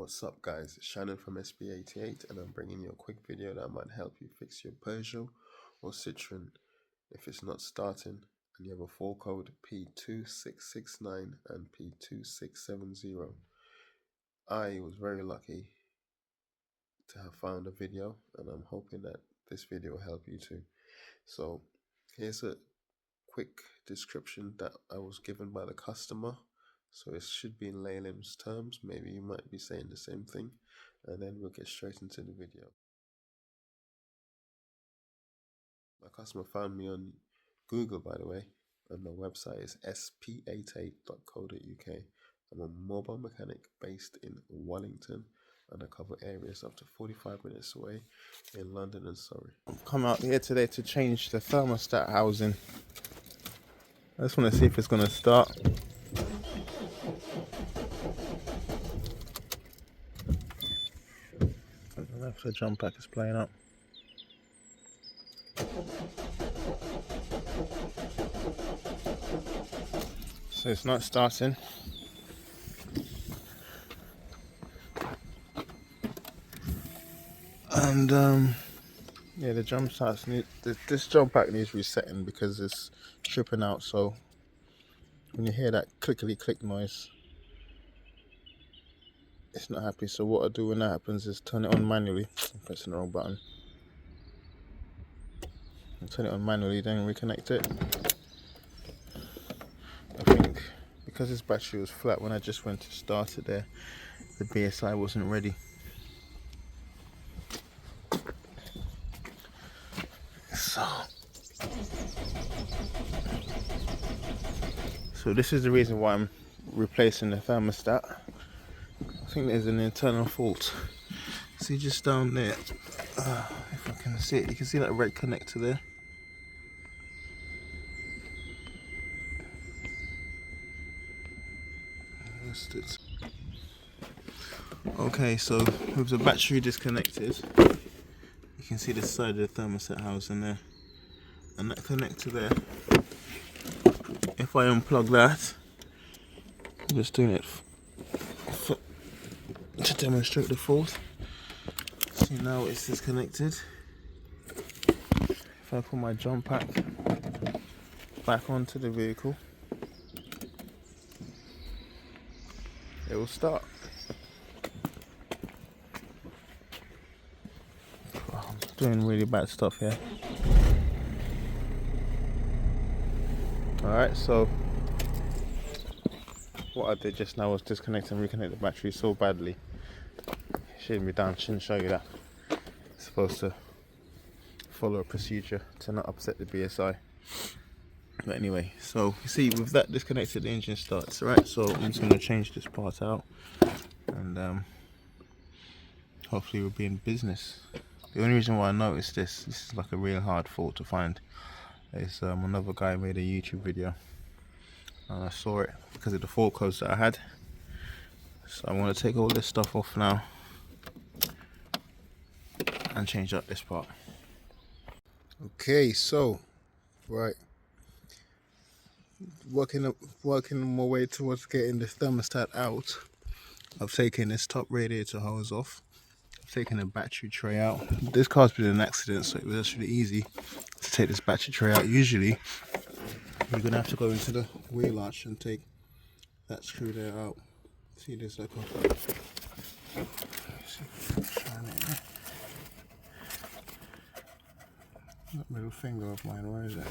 What's up guys, it's Shannon from SB88 and I'm bringing you a quick video that might help you fix your Peugeot or Citroën if it's not starting and you have a fault code P2669 and P2670. I was very lucky to have found a video and I'm hoping that this video will help you too. So here's a quick description that I was given by the customer. So it should be in layman's terms, maybe you might be saying the same thing, and then we'll get straight into the video. My customer found me on Google, by the way, and my website is sp88.co.uk. I'm a mobile mechanic based in Wellington, and I cover areas up to 45 minutes away in London and Surrey. I've come out here today to change the thermostat housing. I just want to see if it's going to start. The jump pack is playing up. So it's not starting. And yeah, the jump starts this jump pack needs resetting because it's tripping out. So when you hear that clickety click noise, it's not happy. So what I do when that happens is turn it on manually. I'm pressing the wrong button. And turn it on manually, then reconnect it. I think because this battery was flat when I just went to start it there, the BSI wasn't ready. So this is the reason why I'm replacing the thermostat. I think there's an internal fault. See just down there, if I can see it, you can see that red connector there. Okay, so with the battery disconnected, you can see the side of the thermostat housing there, and that connector there. If I unplug that, I'm just doing it to demonstrate the fault. See, now it's disconnected. If I put my jump pack back onto the vehicle, it will start. Oh, I'm doing really bad stuff here. Alright, so what I did just now was disconnect and reconnect the battery so badly. It shouldn't be done, shouldn't show you that. It's supposed to follow a procedure to not upset the BSI. But anyway, so you see with that disconnected the engine starts, right? So I'm just going to change this part out and hopefully we'll be in business. The only reason why I noticed this is like a real hard fault to find. Is another guy made a YouTube video and I saw it because of the fault codes that I had. So I'm going to take all this stuff off now and change up this part. Okay, so right, working my way towards getting the thermostat out. I've taken this top radiator hose off. I've taken the battery tray out. This car's been in an accident, so it was actually easy to take this battery tray out. Usually you're gonna have to go into the wheel arch and take that screw there out. See this like that middle finger of mine, where is it?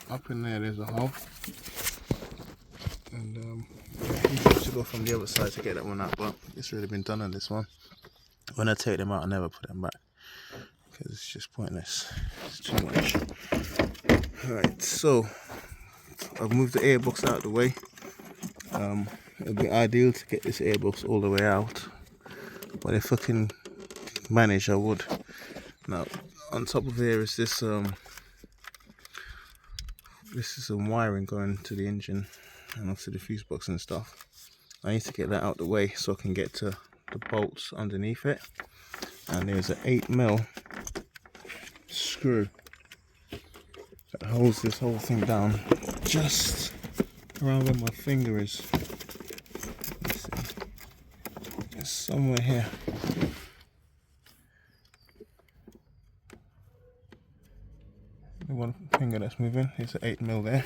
Up in there's a hole, and you have to go from the other side to get that one out, but it's really been done on this one. When I take them out, I never put them back because it's just pointless. It's too much. Alright, so I've moved the airbox out of the way. It'd be ideal to get this airbox all the way out, but if I can manage, I would. Now, on top of here is this is some wiring going to the engine and obviously the fuse box and stuff. I need to get that out of the way so I can get to the bolts underneath it. And there's an 8mm screw that holds this whole thing down just around where my finger is. Let's see. somewhere here. The one finger that's moving is an 8mm there.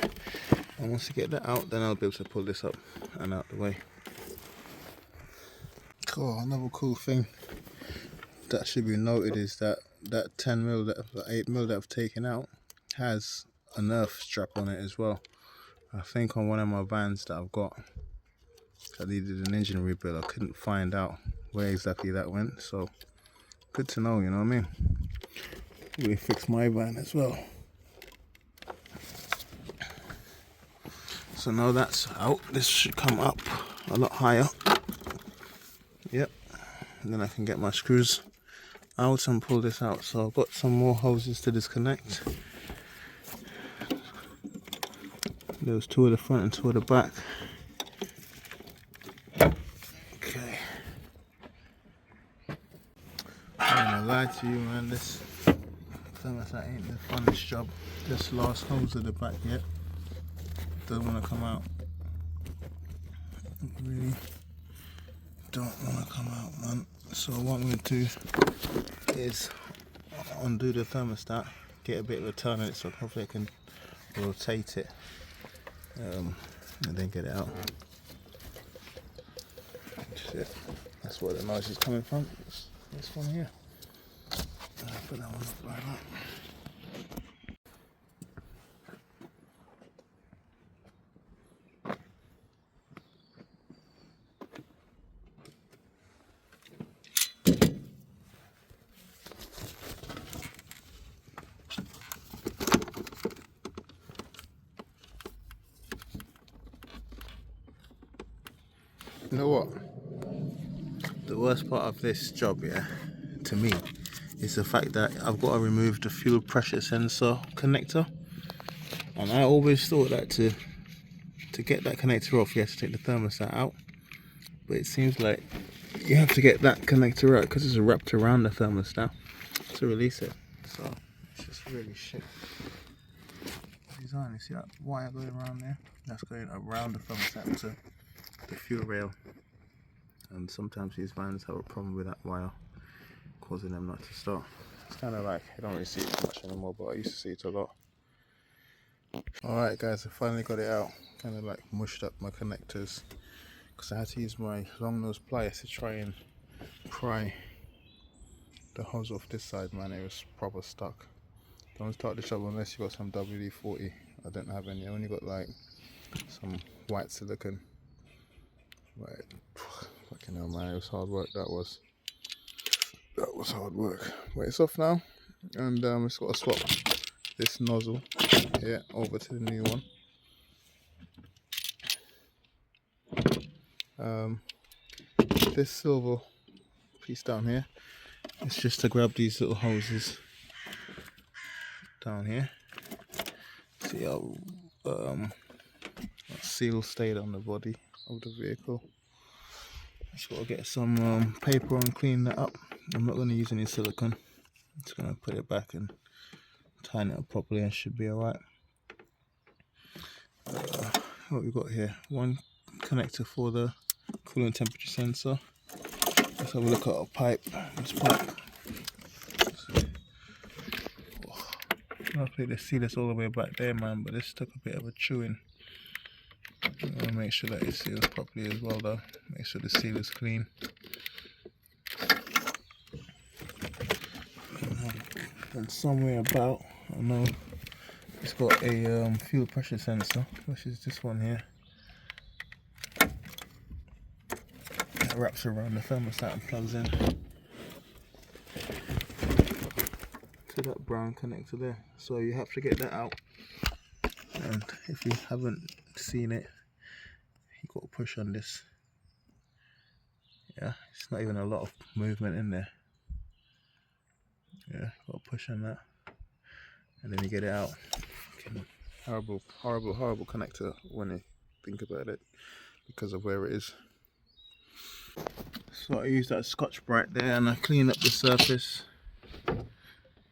And once you get that out, then I'll be able to pull this up and out the way. Cool. Another cool thing that should be noted is that 10mm, that 8mm that I've taken out has a nerf strap on it as well. I think on one of my vans that I've got, I needed an engine rebuild. I couldn't find out where exactly that went, so good to know, you know what I mean? Really fixed my van as well. So now that's out, this should come up a lot higher. Yep, and then I can get my screws out and pull this out. So I've got some more hoses to disconnect. There's 2 at the front and 2 at the back. Okay. I'm gonna lie to you, man, this thermostat ain't the funnest job. This last hose at the back yet doesn't want to come out. Really don't want to come out, man. So what I'm going to do is undo the thermostat, get a bit of a turn on it so hopefully I can rotate it and then get it out. Shit, that's where the noise is coming from. This one here. Put that one up like that. You know what? The worst part of this job, yeah, to me, is the fact that I've got to remove the fuel pressure sensor connector. And I always thought that to get that connector off, you have to take the thermostat out. But it seems like you have to get that connector out because it's wrapped around the thermostat to release it. So it's just really shit design. You see that wire going around there? That's going around the thermostat to the fuel rail. And sometimes these vans have a problem with that wire, causing them not to start. It's kind of like, I don't really see it much anymore, but I used to see it a lot. Alright guys, I finally got it out. Kind of like mushed up my connectors because I had to use my long nose pliers to try and pry the hose off this side, man. It was proper stuck. Don't start the job unless you got some WD-40. I don't have any. I only got like some white silicone. Right. Fucking hell, man, it was hard work. That was hard work. But it's off now, and it's got to swap this nozzle here over to the new one. This silver piece down here, it's just to grab these little hoses down here. See how that seal stayed on the body of the vehicle. Just got to get some paper and clean that up. I'm not going to use any silicone. I'm just going to put it back and tighten it up properly and should be alright. What we got here? One connector for the coolant temperature sensor. Let's have a look at our pipe. This pipe. Hopefully the seal is all the way back there, man, but this took a bit of a chewing. I want to make sure that it seals properly as well though. Make sure the seal is clean. And somewhere about, I know it's got a fuel pressure sensor, which is this one here. That wraps around the thermostat and plugs in to that brown connector there. So you have to get that out. And if you haven't seen it, you got to push on this. Yeah, it's not even a lot of movement in there. Yeah, got to push on that, and then you get it out. Horrible, horrible, horrible connector when you think about it, because of where it is. So I use that Scotch-Brite there, and I clean up the surface.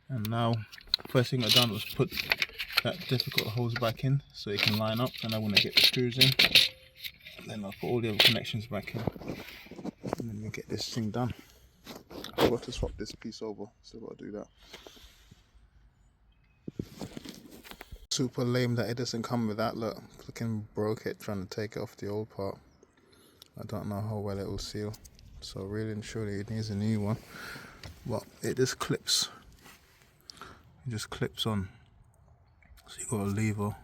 And now, first thing I done was put that difficult hose back in so it can line up, and I want to get the screws in. And then I'll put all the other connections back in. And then we get this thing done. I forgot to swap this piece over, still got to do that. Super lame that it doesn't come with that. Look, fucking broke it trying to take it off the old part. I don't know how well it will seal, so really and truly it needs a new one. But it just clips. It just clips on. So you got a lever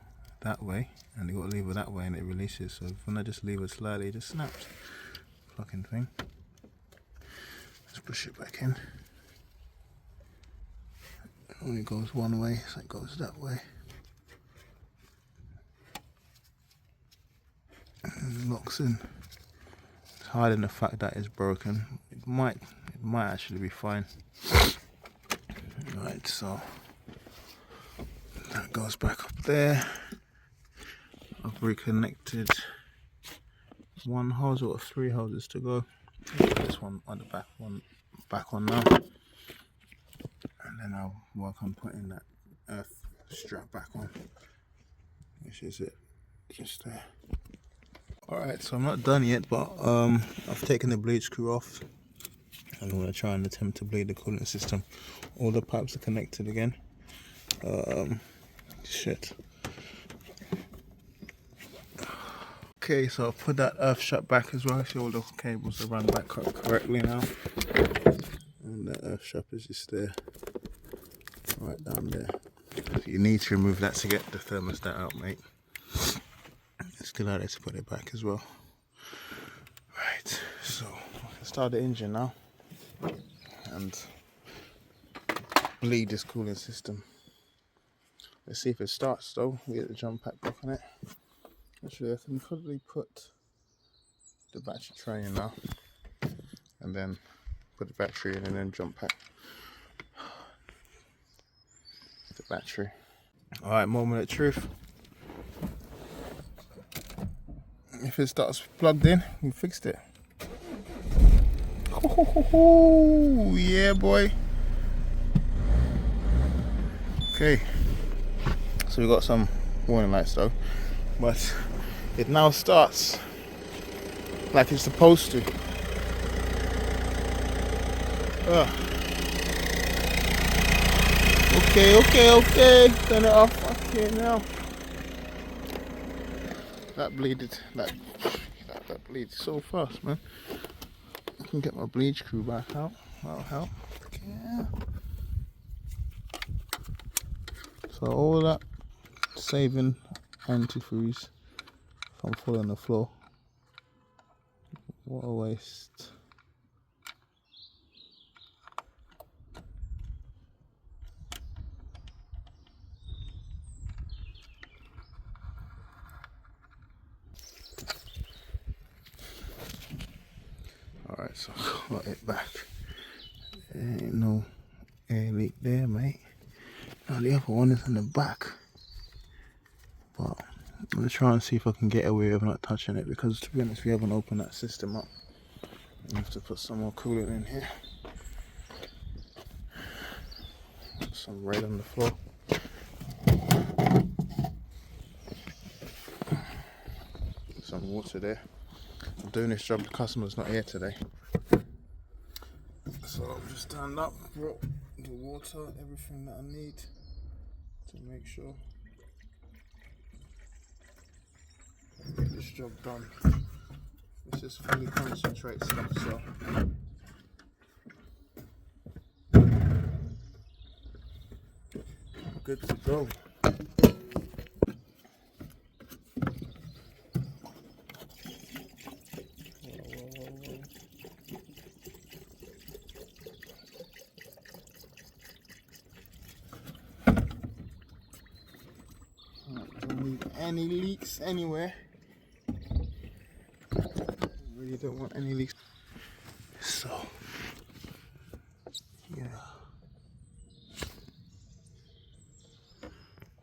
that way, and you got a lever that way, and it releases. So when I just lever slightly, it just snaps. Fucking thing. Let's push it back in. It only goes one way, so it goes that way. And it locks in. It's hiding the fact that it's broken. It might actually be fine. Right, so that goes back up there. I've reconnected one hose, or 3 hoses to go. This one on the back on now, and then I'll work on putting that earth strap back on, which is it, just there. Alright, so I'm not done yet, but I've taken the bleed screw off, and I'm going to try and attempt to bleed the coolant system. All the pipes are connected again. Shit. Okay, so I'll put that earth strap back as well. See, all the cables are run back up correctly now. And that earth strap is just there, right down there. So you need to remove that to get the thermostat out, mate. It's still out there to put it back as well. Right, so I can start the engine now and bleed this cooling system. Let's see if it starts though. We get the jump pack back on it. Actually, I can probably put the battery tray in now, and then put the battery in, and then jump pack the battery. Alright, moment of truth. If it starts plugged in, we fixed it. Oh, yeah, boy. Okay, so we got some warning lights though, but it now starts like it's supposed to. Okay. Turn it off. Okay, now. That bleeded. That bleeds so fast, man. I can get my bleed screw back out. That'll help. Yeah. So all that saving antifreeze from falling on the floor. What a waste. Alright, so I got it back. There ain't no air leak there, mate. Now the other one is in the back. But I'm going to try and see if I can get away with not touching it, because to be honest, we haven't opened that system up. I have to put some more coolant in here. Put some red on the floor. Some water there. I'm doing this job, the customer's not here today. So I'll just stand up, brought the water, everything that I need to make sure I get this job done. This is fully concentrate stuff, so good to go. Don't need any leaks anywhere. Really don't want any leaks. So yeah,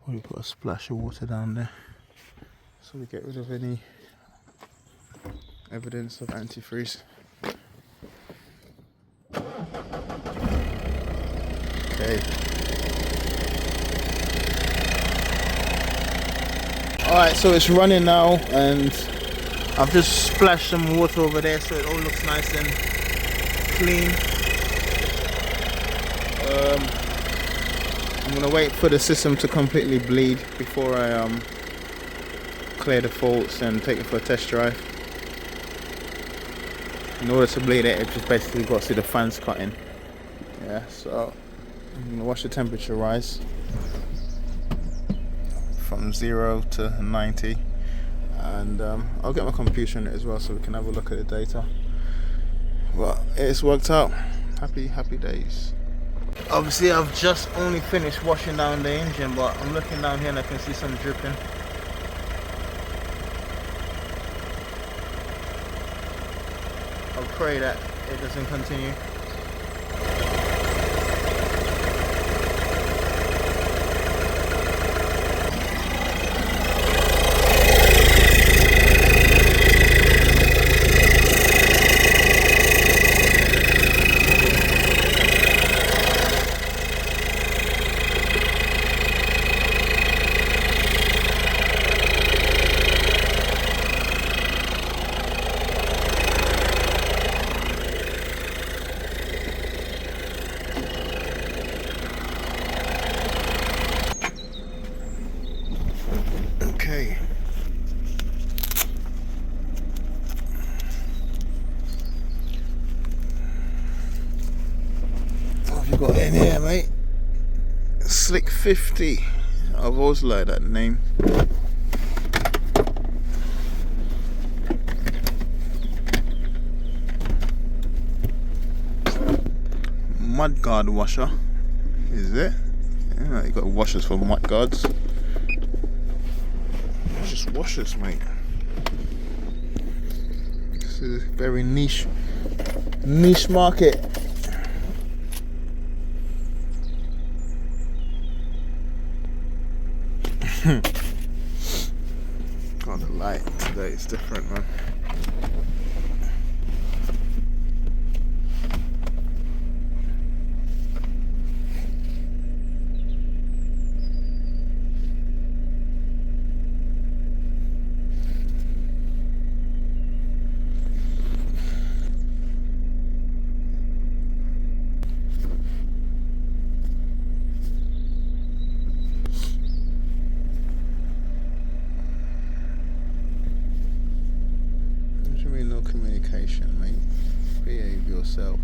we put a splash of water down there so we get rid of any evidence of antifreeze. Okay. Alright, so it's running now, and I've just splashed some water over there so it all looks nice and clean. I'm gonna wait for the system to completely bleed before I clear the faults and take it for a test drive. In order to bleed it, just basically got to see the fans cutting. Yeah, so I'm gonna watch the temperature rise from 0 to 90, and I'll get my computer in it as well so we can have a look at the data. But it's worked out. Happy days. Obviously I've just only finished washing down the engine, but I'm looking down here and I can see some dripping. I'll pray that it doesn't continue. Okay. What have you got in here, mate? Slick 50. I've always liked that name. Mudguard washer. Is it? Yeah, you got washers for mudguards. Just washers, mate. This is a very niche market. God, the light today is different, man. No communication, mate. Behave yourself.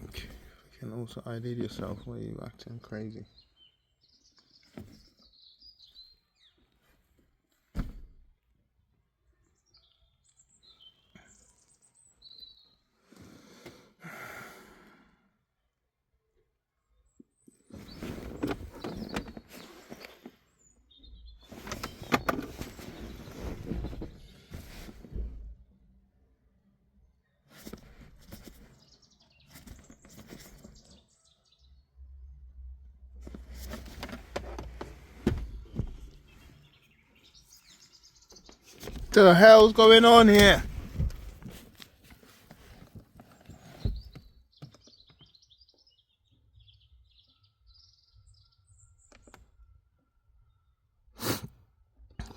Okay. You can also ID yourself. Why are you acting crazy? What the hell's going on here?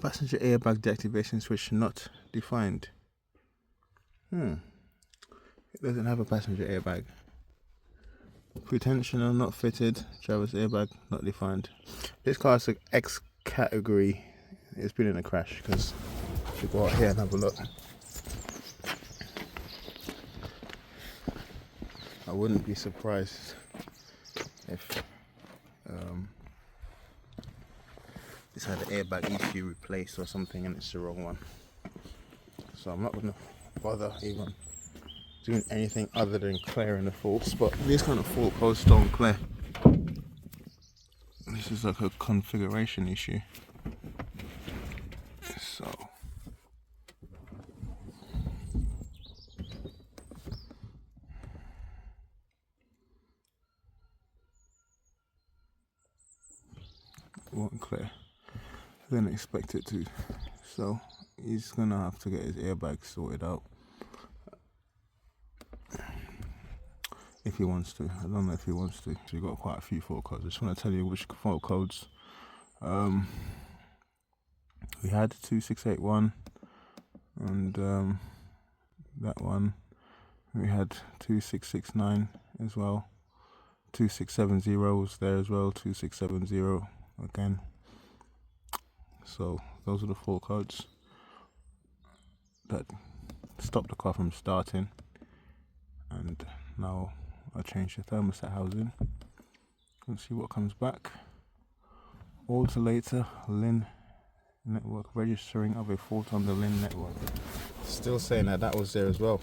Passenger airbag deactivation switch not defined. It doesn't have a passenger airbag. Pretensional not fitted. Driver's airbag not defined. This car is an X category. It's been in a crash, because if you go out here and have a look, I wouldn't be surprised if this had an airbag ECU replaced or something and it's the wrong one. So I'm not going to bother even doing anything other than clearing the faults, but these kind of fault codes don't clear. This is like a configuration issue. So it won't clear. I didn't expect it to So he's gonna have to get his airbag sorted out if he wants to. I don't know if he wants to. So we got quite a few fault codes. I just want to tell you which fault codes. We had 2681 and that one. We had 2669 as well. 2670 was there as well. 2670 again. So those are the fault codes that stopped the car from starting. And now I changed the thermostat housing. Let's see what comes back. Alternator LIN network registering of a fault on the LIN network. Still saying that was there as well.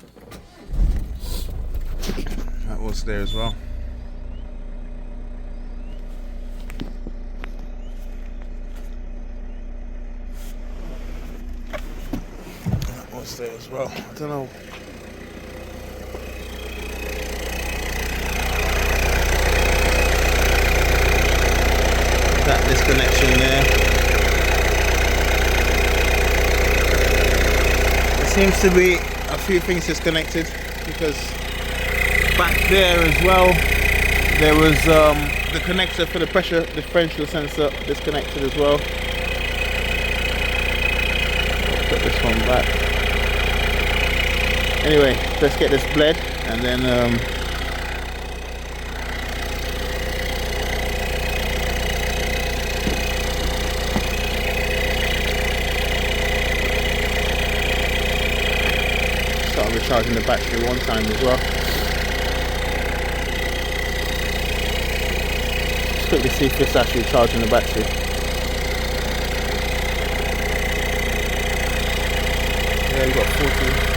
That was there as well. That was there as well. I don't know. That disconnection there. There seems to be a few things disconnected because back there as well there was the connector for the pressure differential sensor disconnected as well. I'll put this one back. Anyway, let's get this bled and then start recharging the battery one time as well. Just quickly see if it's actually charging the battery. Yeah, you've got 14.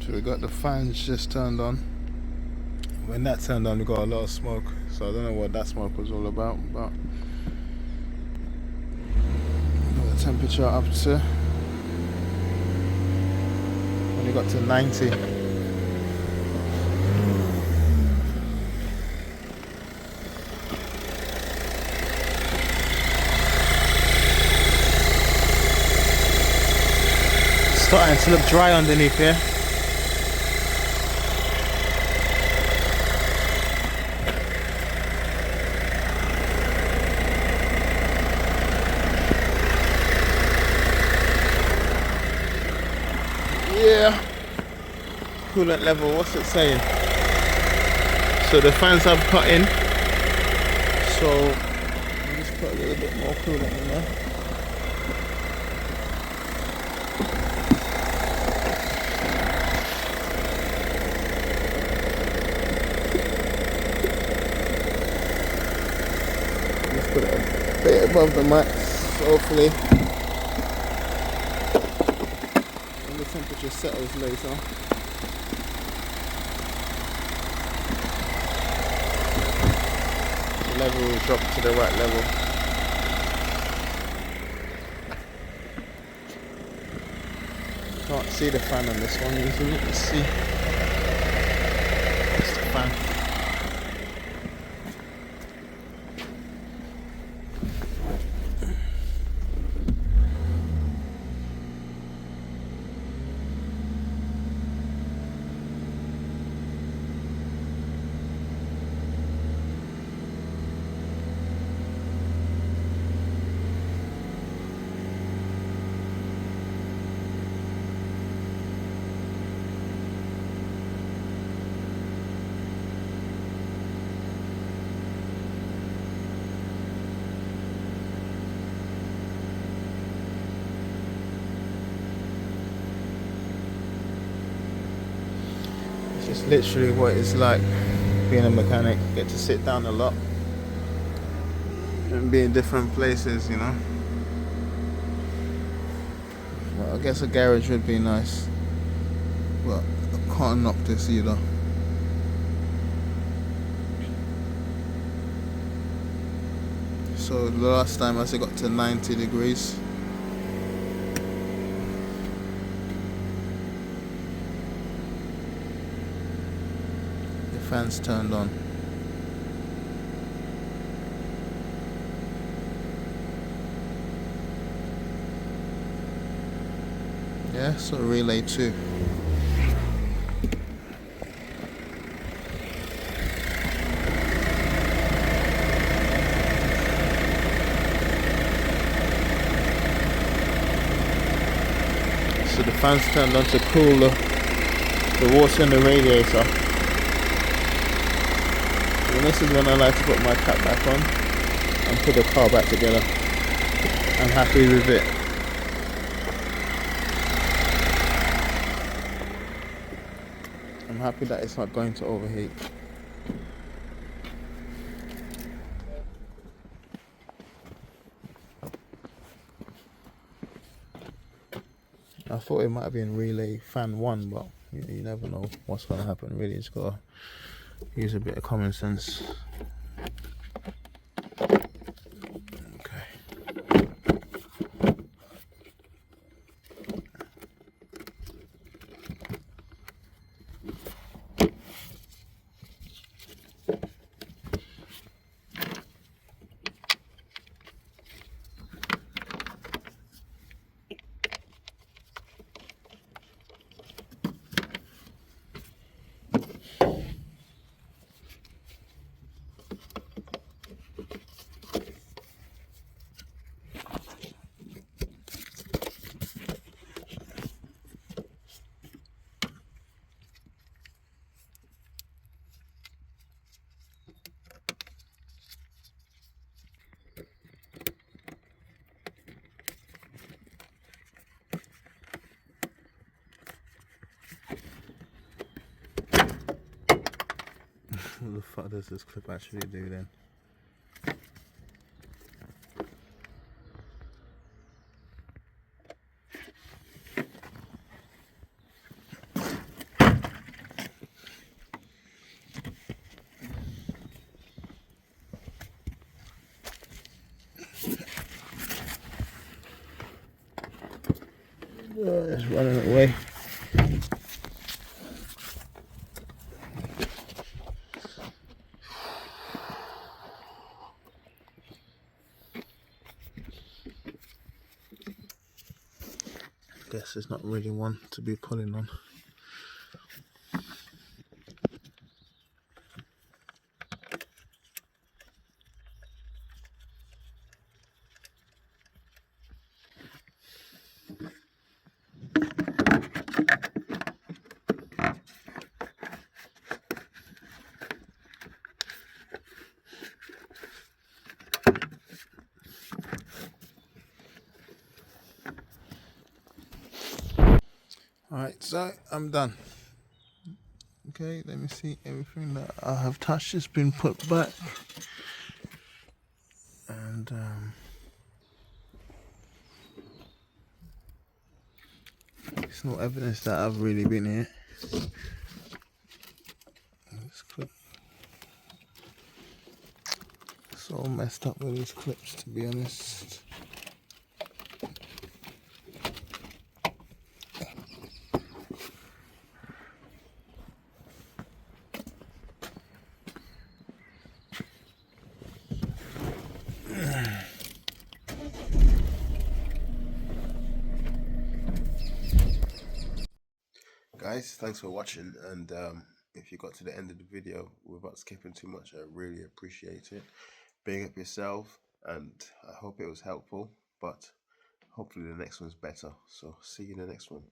So we got the fans just turned on. When that turned on, we got a lot of smoke. So I don't know what that smoke was all about, but got the temperature up to when it got to 90. Starting to look dry underneath here. Yeah, coolant level, what's it saying? So the fans have cut in, so I'll just put a little bit more coolant in there. Let's put it a bit above the max, hopefully. Temperature settles later. The level will drop to the right level. can't see the fan on this one usually. Let's see. That's the fan. It's literally what it's like being a mechanic. Get to sit down a lot and be in different places, you know. Well, I guess a garage would be nice, but I can't knock this either. So the last time as it got to 90 degrees. The fan's turned on. Yeah, so relay 2. So the fan's turned on to cool the water in the radiator. And this is when I like to put my cap back on and put the car back together. I'm happy with it. I'm happy that it's not going to overheat. I thought it might have been relay fan 1, but you never know what's going to happen. Really, just got to use a bit of common sense. Okay. What the fuck does this clip actually do then? It's running away. Guess it's not really one to be pulling on. Alright, so I'm done. Okay, let me see. Everything that I have touched has been put back. And it's no evidence that I've really been here. This clip. So messed up with these clips, to be honest. guys, thanks for watching, and if you got to the end of the video without skipping too much, I really appreciate it. Big up yourself, and I hope it was helpful, but hopefully the next one's better. So see you in the next one.